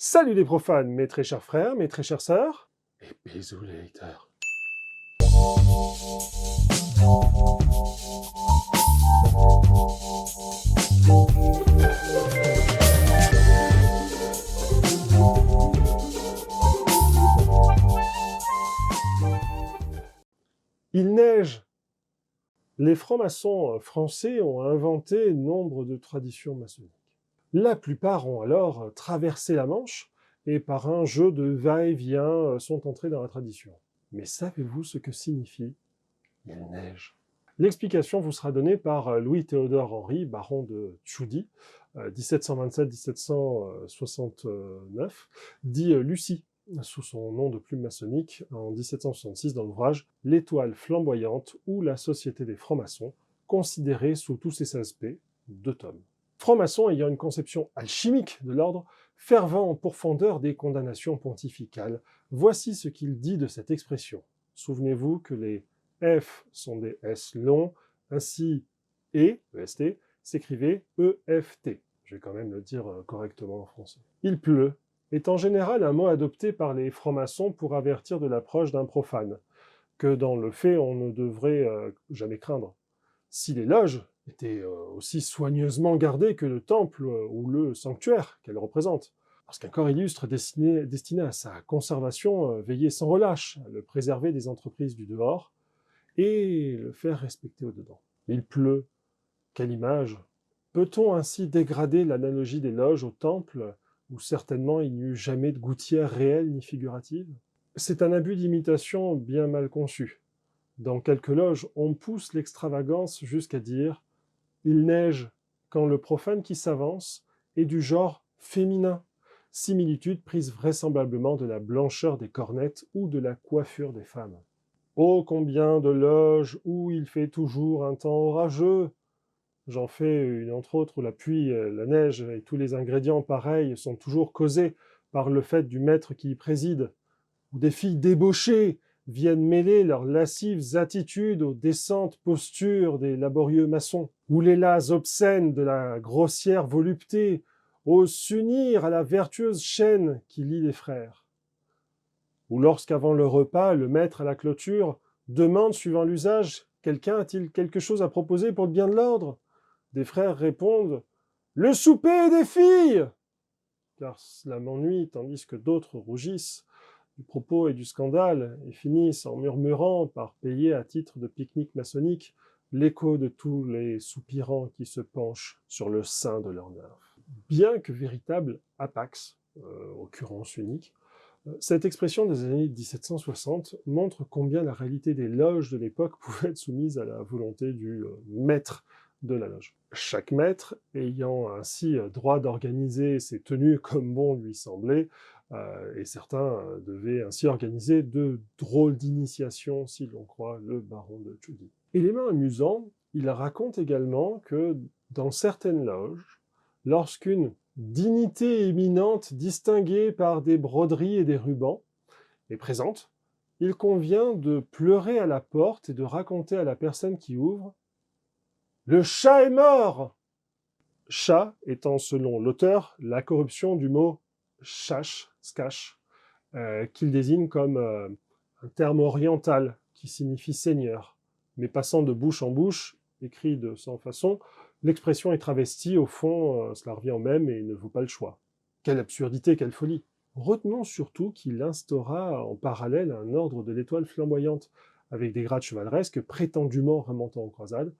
Salut les profanes, mes très chers frères, mes très chères sœurs, et bisous les lecteurs. Il neige. Les francs-maçons français ont inventé nombre de traditions maçonniques. La plupart ont alors traversé la Manche et par un jeu de va-et-vient sont entrés dans la tradition. Mais savez-vous ce que signifie « il neige » ? L'explication vous sera donnée par Louis-Théodore Henry, baron de Tchoudy, 1727-1769, dit Lucie, sous son nom de plume maçonnique, en 1766 dans l'ouvrage « L'étoile flamboyante ou la société des francs-maçons, considérée sous tous ses aspects », 2 tomes. Franc-maçon ayant une conception alchimique de l'ordre, fervent pourfendeur des condamnations pontificales, voici ce qu'il dit de cette expression. Souvenez-vous que les F sont des S longs, ainsi E, EST, s'écrivait EFT. Je vais quand même le dire correctement en français. Il pleut est en général un mot adopté par les francs-maçons pour avertir de l'approche d'un profane, que dans le fait on ne devrait jamais craindre. Si les loges étaient aussi soigneusement gardées que le temple ou le sanctuaire qu'elles représentent, parce qu'un corps illustre destiné à sa conservation veillait sans relâche à le préserver des entreprises du dehors et le faire respecter au dedans. Il pleut, quelle image! Peut-on ainsi dégrader l'analogie des loges au temple, où certainement il n'y eut jamais de gouttière réelle ni figurative? C'est un abus d'imitation bien mal conçu. Dans quelques loges, on pousse l'extravagance jusqu'à dire « il neige » quand le profane qui s'avance est du genre féminin, similitude prise vraisemblablement de la blancheur des cornettes ou de la coiffure des femmes. Oh, combien de loges où il fait toujours un temps orageux! J'en fais une entre autres où la pluie, la neige et tous les ingrédients pareils sont toujours causés par le fait du maître qui y préside, où des filles débauchées viennent mêler leurs lascives attitudes aux décentes postures des laborieux maçons, où les lacs obscènes de la grossière volupté osent s'unir à la vertueuse chaîne qui lie les frères. Ou lorsqu'avant le repas, le maître à la clôture demande, suivant l'usage, « Quelqu'un a-t-il quelque chose à proposer pour le bien de l'ordre ?» Des frères répondent « Le souper des filles !» Car cela m'ennuie, tandis que d'autres rougissent du propos et du scandale et finissent en murmurant par payer à titre de pique-nique maçonnique l'écho de tous les soupirants qui se penchent sur le sein de leur nerf. Bien que véritable apax, occurrence unique, cette expression des années 1760 montre combien la réalité des loges de l'époque pouvait être soumise à la volonté du maître de la loge. Chaque maître ayant ainsi droit d'organiser ses tenues comme bon lui semblait, et certains devaient ainsi organiser de drôles d'initiations, si l'on croit le baron de Tchoudy. Élément amusant, il raconte également que dans certaines loges, lorsqu'une dignité éminente distinguée par des broderies et des rubans est présente, il convient de pleurer à la porte et de raconter à la personne qui ouvre « Le chat est mort !» Chat étant, selon l'auteur, la corruption du mot chash, skash, qu'il désigne comme un terme oriental qui signifie seigneur. Mais passant de bouche en bouche, écrit de sans façon, l'expression est travestie, au fond, cela revient au même et ne vaut pas le choix. Quelle absurdité, quelle folie! Retenons surtout qu'il instaura en parallèle un ordre de l'étoile flamboyante, avec des grades chevaleresques prétendument remontant aux croisades.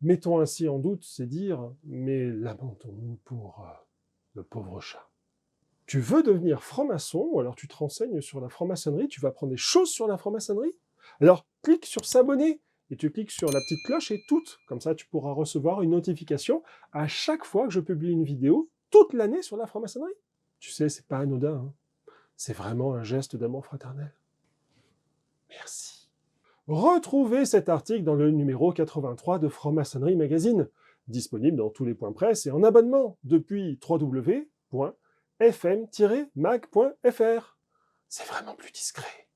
Mettons ainsi en doute, c'est dire, mais lamentons-nous pour le pauvre chat. Tu veux devenir franc-maçon, ou alors tu te renseignes sur la franc-maçonnerie, tu vas apprendre des choses sur la franc-maçonnerie? Alors clique sur s'abonner, et tu cliques sur la petite cloche et toutes, comme ça tu pourras recevoir une notification à chaque fois que je publie une vidéo, toute l'année sur la franc-maçonnerie. Tu sais, c'est pas anodin, hein. C'est vraiment un geste d'amour fraternel. Merci. Retrouvez cet article dans le numéro 83 de Franc-Maçonnerie Magazine, disponible dans tous les points presse et en abonnement depuis www.fm-mag.fr. C'est vraiment plus discret.